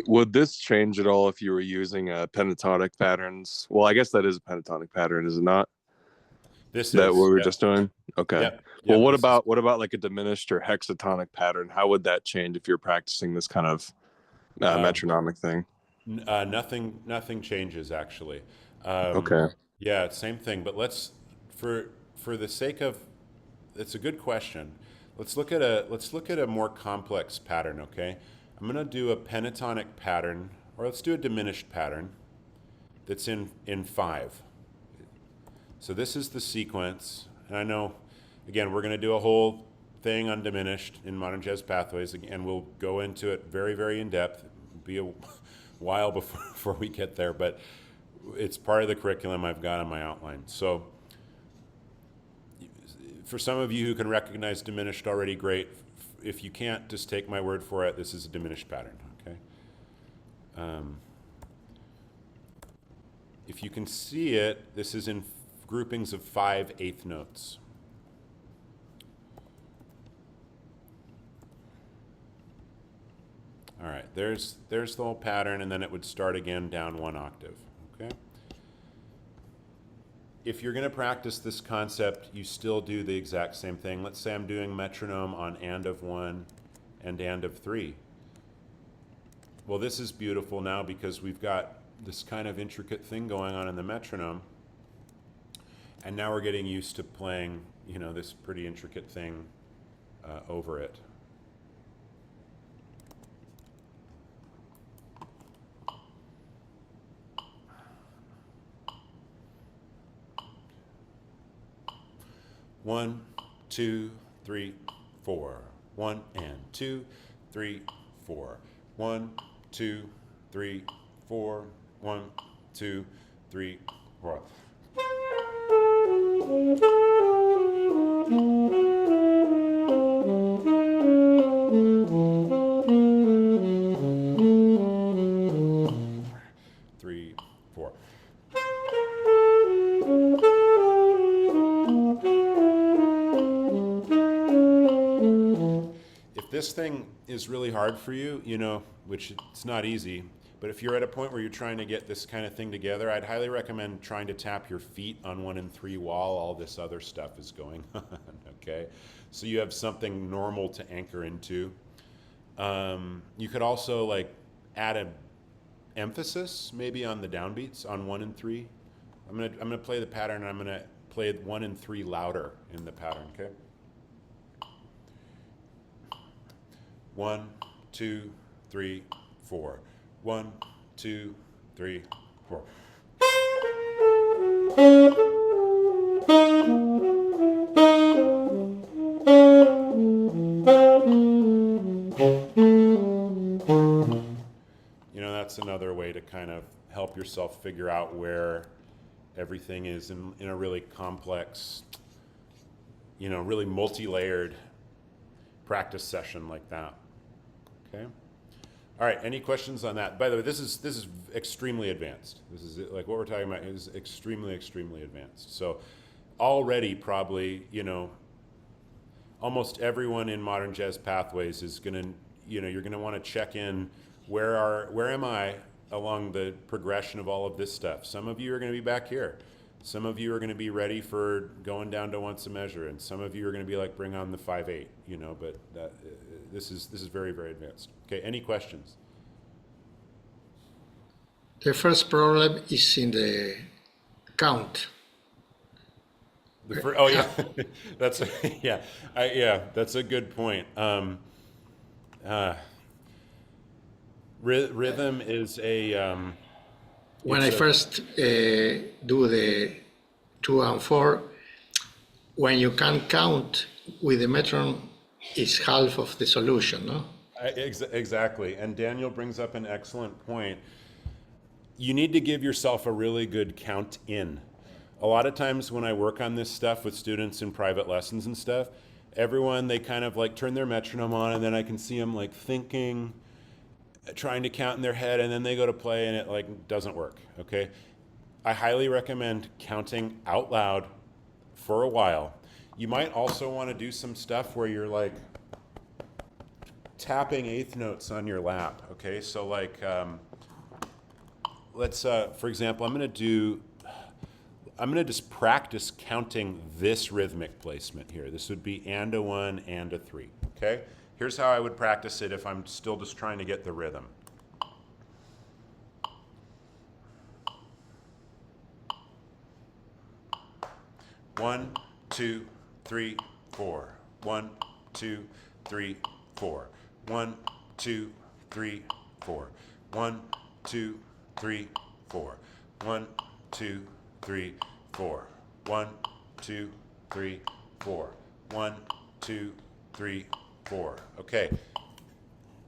E: Would this change at all if you were using pentatonic patterns? Well, I guess that is a pentatonic pattern, is it not?
A: This
E: That
A: is
E: what we were
A: yep.
E: just doing? Okay.
A: Yep.
E: Well,
A: Yep,
E: what about like a diminished or hexatonic pattern? How would that change if you're practicing this kind of metronomic thing?
A: Nothing changes actually.
E: Okay.
A: Yeah, same thing. But let's, for the sake of, it's a good question. Let's look at a more complex pattern. Okay, I'm gonna do a pentatonic pattern, or let's do a diminished pattern that's in 5. So this is the sequence, and I know, again, we're gonna do a whole thing on diminished in Modern Jazz Pathways, and we'll go into it very, very in depth. Be a while before we get there, but it's part of the curriculum I've got on my outline. So for some of you who can recognize diminished already, great. If you can't, just take my word for it. This is a diminished pattern, okay? If you can see it, this is in groupings of 5 eighth notes. All right, there's the whole pattern, and then it would start again down 1 octave, okay? If you're gonna practice this concept, you still do the exact same thing. Let's say I'm doing metronome on and of 1 and of 3. Well, this is beautiful now because we've got this kind of intricate thing going on in the metronome, and now we're getting used to playing, you know, this pretty intricate thing over it. One, 2, 3, 4. 1 and 2, 3, 4. 1, 2, 3, 4. 1, 2, 3, 4. Three, 4. this thing is really hard for you, you know, which it's not easy, but if you're at a point where you're trying to get this kind of thing together, I'd highly recommend trying to tap your feet on 1 and 3 while all this other stuff is going on, okay? So you have something normal to anchor into. You could also like add an emphasis maybe on the downbeats on 1 and 3. I'm gonna play the pattern, and I'm gonna play 1 and 3 louder in the pattern, okay? 1, 2, 3, 4. 1, 2, 3, 4. You know, that's another way to kind of help yourself figure out where everything is in a really complex, you know, really multi-layered practice session like that. Okay. All right. Any questions on that? By the way, this is extremely advanced. This is like what we're talking about is extremely advanced. So already probably, you know, almost everyone in modern jazz pathways is gonna, you know, you're gonna want to check in where am I along the progression of all of this stuff. Some of you are going to be back here. Some of you are going to be ready for going down to once a measure, and some of you are going to be like, bring on the 5/8, you know. But this is very advanced. Okay, any questions?
B: The first problem is in the count.
A: Oh yeah, that's that's a good point. Rhythm is a
B: When I first do the 2 and 4, when you can count with the metronome, it's half of the solution, no?
A: Exactly. And Daniel brings up an excellent point. You need to give yourself a really good count in. A lot of times when I work on this stuff with students in private lessons and stuff, everyone, they kind of like turn their metronome on, and then I can see them like thinking, trying to count in their head, and then they go to play and it like doesn't work, okay? I highly recommend counting out loud for a while. You might also want to do some stuff where you're like tapping eighth notes on your lap, okay? So like, let's, for example, I'm gonna just practice counting this rhythmic placement here. This would be and a 1 and a 3, okay? Here's how I would practice it if I'm still just trying to get the rhythm. One, 2, 3, 4. 1, 2, 3, 4. 1, 2, 3, 4. 1, 2, 3, 4. 1, 2, 3, 4. 1, 2, 3, 4. 1, 2, 3, 4. Okay.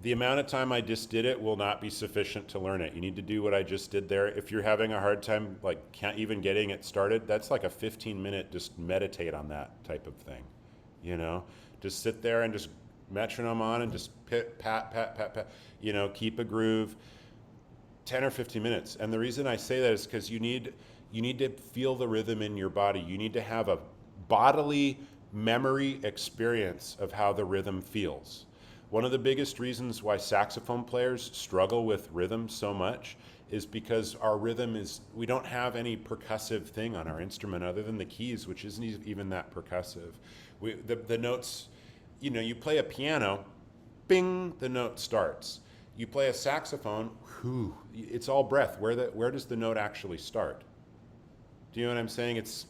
A: The amount of time I just did it will not be sufficient to learn it. You need to do what I just did there. If you're having a hard time, like can't even getting it started, that's like a 15-minute just meditate on that type of thing. You know, just sit there and just metronome on and just pit, pat, pat, pat, pat, you know, keep a groove, 10 or 15 minutes. And the reason I say that is because you need to feel the rhythm in your body. You need to have a bodily memory experience of how the rhythm feels. One of the biggest reasons why saxophone players struggle with rhythm so much is because our rhythm is, we don't have any percussive thing on our instrument other than the keys, which isn't even that percussive. The notes, you know, you play a piano, bing, the note starts. You play a saxophone, whew, it's all breath. Where does the note actually start? Do you know what I'm saying? It's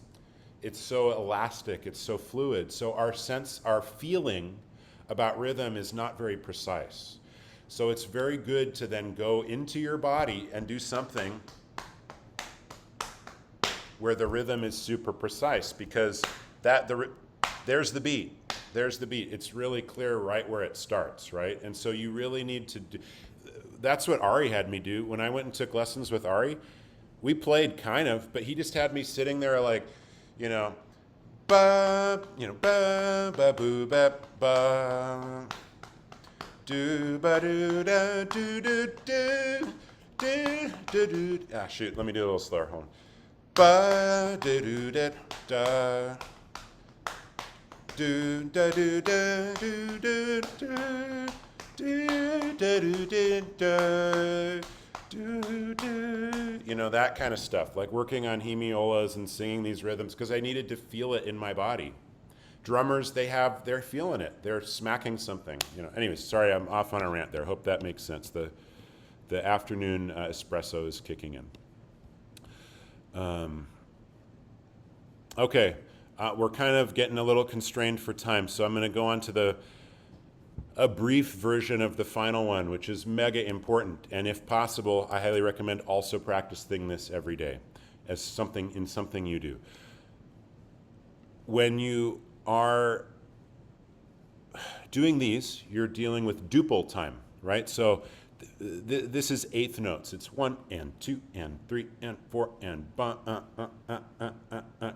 A: so elastic, it's so fluid. So our feeling about rhythm is not very precise. So it's very good to then go into your body and do something where the rhythm is super precise, because there's the beat. There's the beat. It's really clear right where it starts, right? And so you really need to do, that's what Ari had me do. When I went and took lessons with Ari, we played kind of, but he just had me sitting there like, you know, ba, you know, ba, ba, boo, ba, ba, do, ba, do, da, do, do, do, do, do, do. Ah, shoot, let me do a little slower. Hold on. Ba, do, do, da, da. do da do da do do do do da do do da do do. You know, that kind of stuff, like working on hemiolas and singing these rhythms because I needed to feel it in my body. Drummers, they're feeling it. They're smacking something. You know. Anyways, sorry, I'm off on a rant there. Hope that makes sense. The afternoon espresso is kicking in. Okay, we're kind of getting a little constrained for time, so I'm going to go on to a brief version of the final one, which is mega important. And if possible, I highly recommend also practicing this every day as something you do. When you are doing these, you're dealing with duple time, right? So this is eighth notes. It's 1 and 2 and 3 and 4 and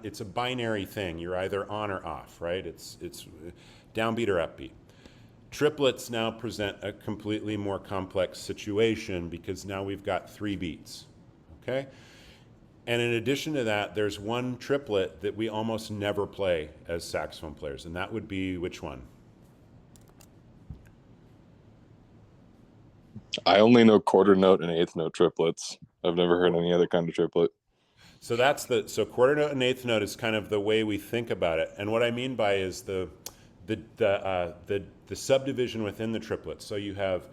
A: it's a binary thing. You're either on or off, right? It's downbeat or upbeat. Triplets now present a completely more complex situation because now we've got 3 beats, okay? And in addition to that, there's one triplet that we almost never play as saxophone players, and that would be which one?
E: I only know quarter note and eighth note triplets. I've never heard any other kind of triplet.
A: So so quarter note and eighth note is kind of the way we think about it. And what I mean by is the subdivision within the triplets. So you have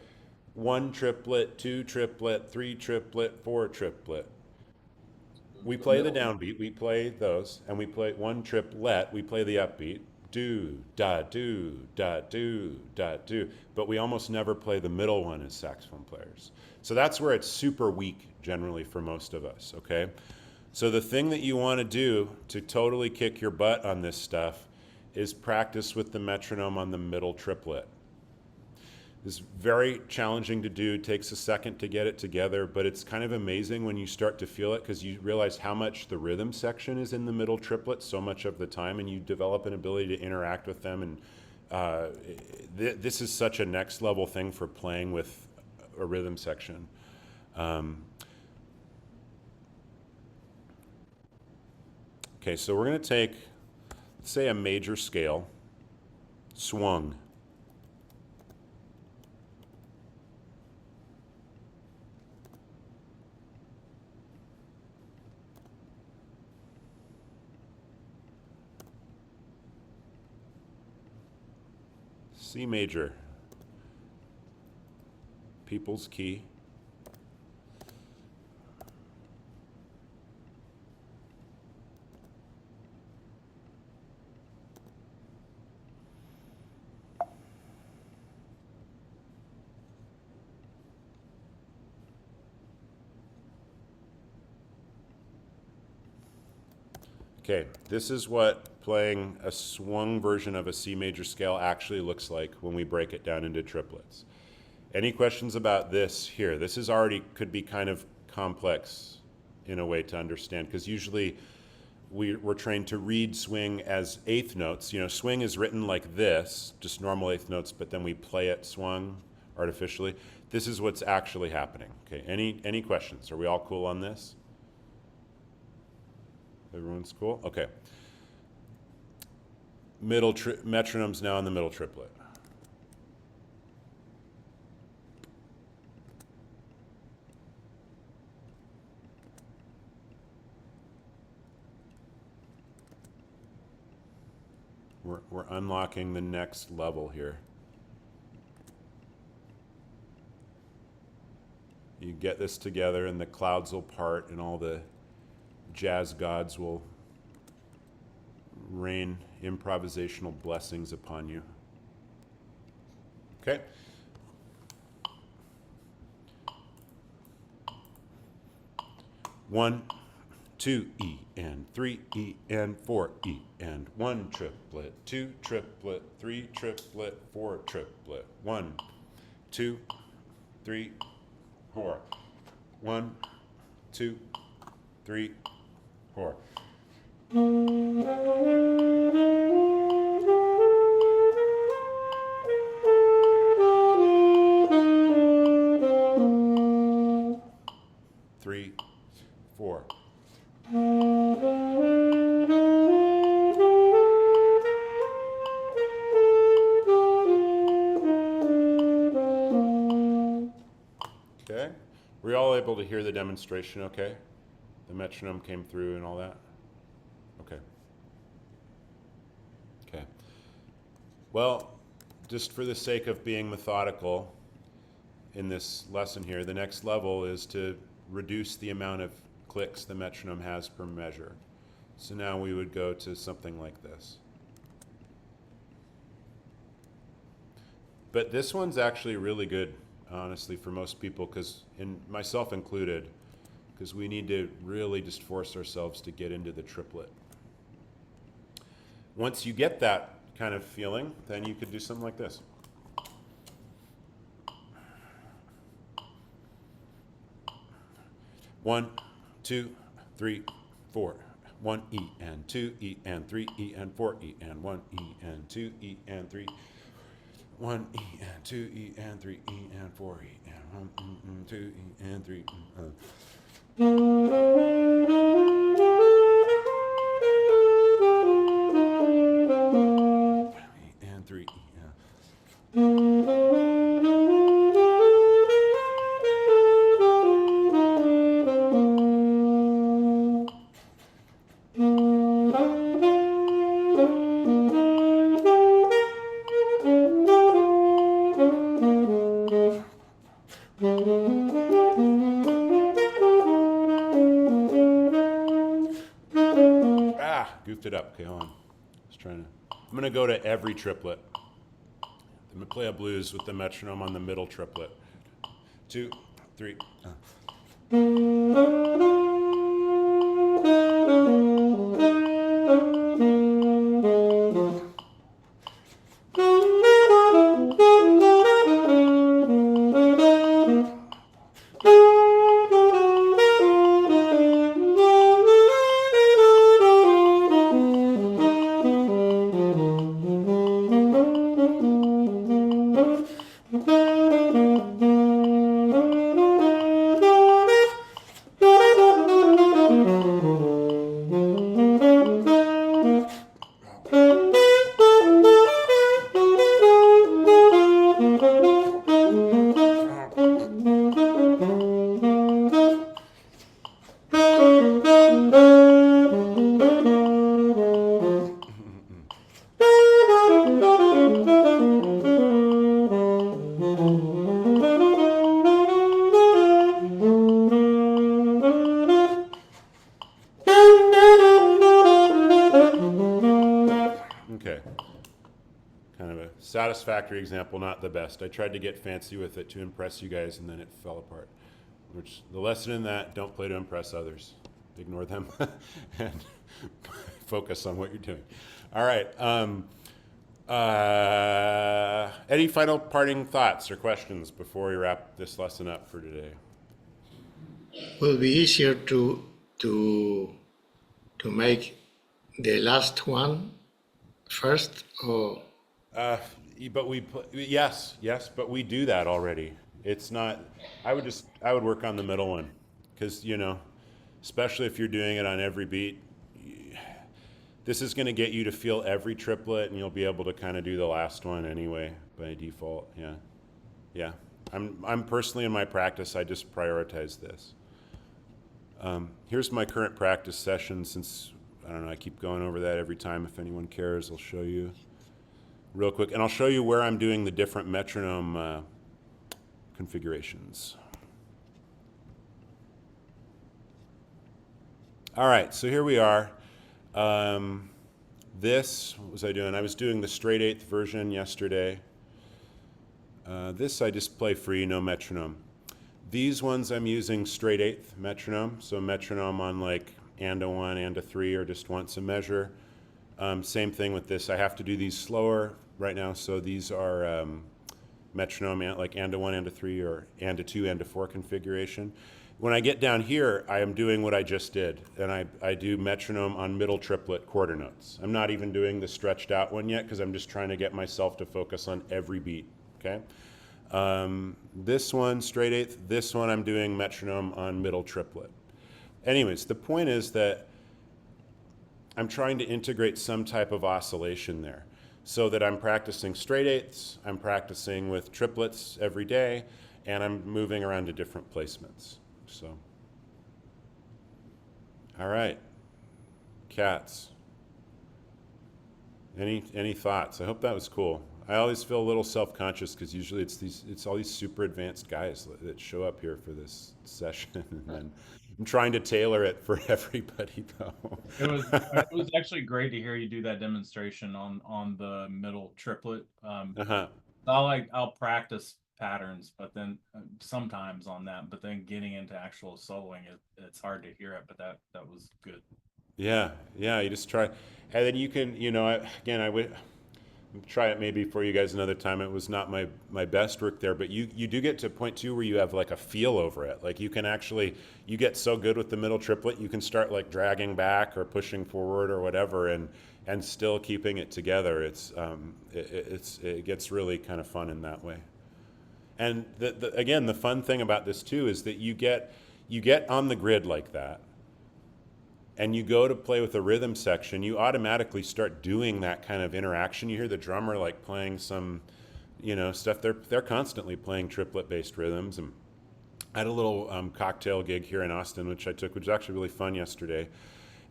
A: 1 triplet, 2 triplet, 3 triplet, 4 triplet. We play the downbeat, we play those, and we play 1 triplet, we play the upbeat. Do, da, do, da, do, da, do. But we almost never play the middle one as saxophone players. So that's where it's super weak generally for most of us, okay? So the thing that you want to do to totally kick your butt on this stuff is practice with the metronome on the middle triplet. It's very challenging to do, takes a second to get it together, but it's kind of amazing when you start to feel it because you realize how much the rhythm section is in the middle triplet so much of the time, and you develop an ability to interact with them. And this is such a next level thing for playing with a rhythm section. Okay, so we're going to take, say, a major scale, swung. C major, people's key. Okay, this is what playing a swung version of a C major scale actually looks like when we break it down into triplets. Any questions about this here? This is already could be kind of complex in a way to understand because usually we're trained to read swing as eighth notes. You know, swing is written like this, just normal eighth notes, but then we play it swung artificially. This is what's actually happening. Okay, any questions? Are we all cool on this? Everyone's cool? Okay. Metronome's now in the middle triplet. We're unlocking the next level here. You get this together and the clouds will part and all the jazz gods will rain improvisational blessings upon you. Okay? One, 2 E and 3 E and 4 E and 1 triplet, 2 triplet, 3 triplet, 4 triplet. 1, 2, 3, 4. 1, 2, 3, 4. Three, 4. Okay. Were you all able to hear the demonstration okay? The metronome came through and all that? Okay. Okay. Well, just for the sake of being methodical in this lesson here, the next level is to reduce the amount of clicks the metronome has per measure. So now we would go to something like this. But this one's actually really good, honestly, for most people, because, and myself included, because we need to really just force ourselves to get into the triplet. Once you get that kind of feeling, then you could do something like this. One, two, three, four. 1 E and 2 E and 3 E and 4 E and 1 E and 2 E and 3. 1 E and 2 E and 3 E and 4 E and 1 and 2 E and 3 E and 3 E. Goofed it up. Okay, hold on. I'm going to go to every triplet. I'm going to play a blues with the metronome on the middle triplet. 2, 3. Okay. Kind of a satisfactory example, not the best. I tried to get fancy with it to impress you guys, and then it fell apart. Which the lesson in that: don't play to impress others. Ignore them and focus on what you're doing. All right. Any final parting thoughts or questions before we wrap this lesson up for today?
B: Will be easier to make the last one first, or
A: Yes, but we do that already. It's not. I would work on the middle one, because especially if you're doing it on every beat, this is going to get you to feel every triplet, and you'll be able to kind of do the last one anyway by default. Yeah. I'm personally in my practice, I just prioritize this. Here's my current practice session, since I don't know, I keep going over that every time. If anyone cares, I'll show you real quick, and I'll show you where I'm doing the different metronome configurations. All right, so here we are. This, what was I doing? I was doing the straight eighth version yesterday. This I just play free, no metronome. These ones I'm using straight eighth metronome, so metronome on like and a 1 and a 3, or just once a measure. Same thing with this. I have to do these slower right now, so these are metronome like and a 1 and a 3, or and a 2 and a 4 configuration. When I get down here, I am doing what I just did, and I do metronome on middle triplet quarter notes. I'm not even doing the stretched out one yet, because I'm just trying to get myself to focus on every beat, okay? This one, straight eighth, this one I'm doing metronome on middle triplet. Anyways, the point is that I'm trying to integrate some type of oscillation there, so that I'm practicing straight eighths, I'm practicing with triplets every day, and I'm moving around to different placements. So, all right, cats. Any thoughts? I hope that was cool. I always feel a little self-conscious because usually it's all these super advanced guys that show up here for this session, and then I'm trying to tailor it for everybody though.
D: It was actually great to hear you do that demonstration on the middle triplet.
A: Uh-huh.
D: I'll practice patterns, but then sometimes on that, but then getting into actual soloing, it's hard to hear it. But that was good.
A: Yeah, yeah. You just try, and then you can, again, I would try it maybe for you guys another time. It was not my best work there, but you do get to a point too where you have like a feel over it. Like you can actually, you get so good with the middle triplet, you can start like dragging back or pushing forward or whatever, and still keeping it together. It gets really kind of fun in that way. And again, the fun thing about this too is that you get on the grid like that, and you go to play with a rhythm section, you automatically start doing that kind of interaction. You hear the drummer like playing some, stuff. They're constantly playing triplet-based rhythms. And I had a little cocktail gig here in Austin, which was actually really fun yesterday.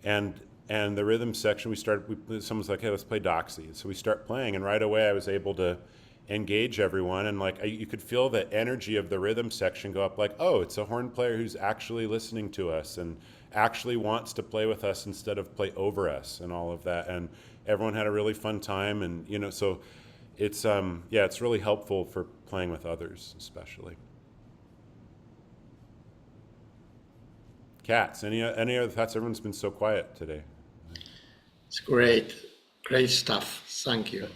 A: And the rhythm section, someone's like, hey, let's play Doxy. So we start playing, and right away I was able to engage everyone, and like you could feel the energy of the rhythm section go up, like, oh, it's a horn player who's actually listening to us and actually wants to play with us instead of play over us, and all of that. And everyone had a really fun time, and so it's it's really helpful for playing with others, especially. Cats, any other thoughts? Everyone's been so quiet today.
B: It's great stuff. Thank you.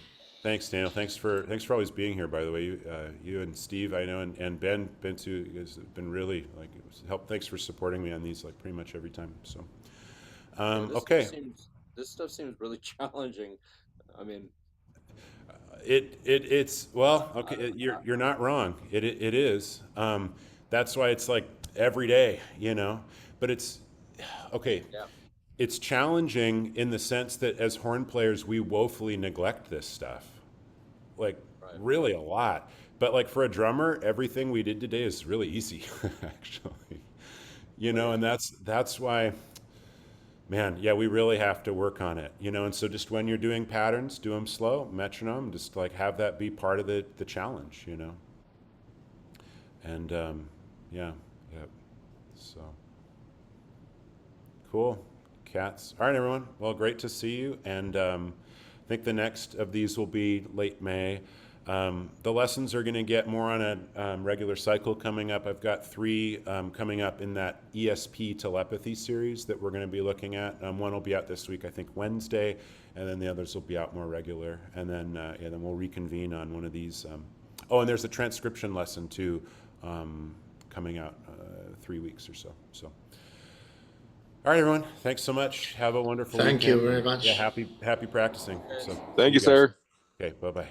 A: Thanks, Daniel. Thanks for always being here. By the way, you and Steve, I know, and Ben too, has been really like help. Thanks for supporting me on these like pretty much every time. So, okay.
C: This stuff seems really challenging. I mean,
A: It's well, okay. You're not wrong. It is. That's why it's like every day, But it's okay.
C: yeah,
A: It's challenging in the sense that as horn players, we woefully neglect this stuff. Like
C: right.
A: really a lot. But like for a drummer, everything we did today is really easy, actually. And that's why, man, yeah, we really have to work on it. And so just when you're doing patterns, do them slow, metronome, just like have that be part of the challenge, And yeah, yeah. So cool. Cats. All right, everyone. Well, great to see you. And I think the next of these will be late May. The lessons are going to get more on a regular cycle coming up. I've got 3 coming up in that ESP telepathy series that we're going to be looking at. One will be out this week, I think Wednesday, and then the others will be out more regular. And then then we'll reconvene on one of these. And there's a transcription lesson too coming out 3 weeks or so. So. All right, everyone. Thanks so much. Have a wonderful
B: Thank
A: weekend.
B: you very much.
A: Yeah, happy practicing. So
E: Thank you,
A: guys.
E: sir.
A: Okay, bye-bye.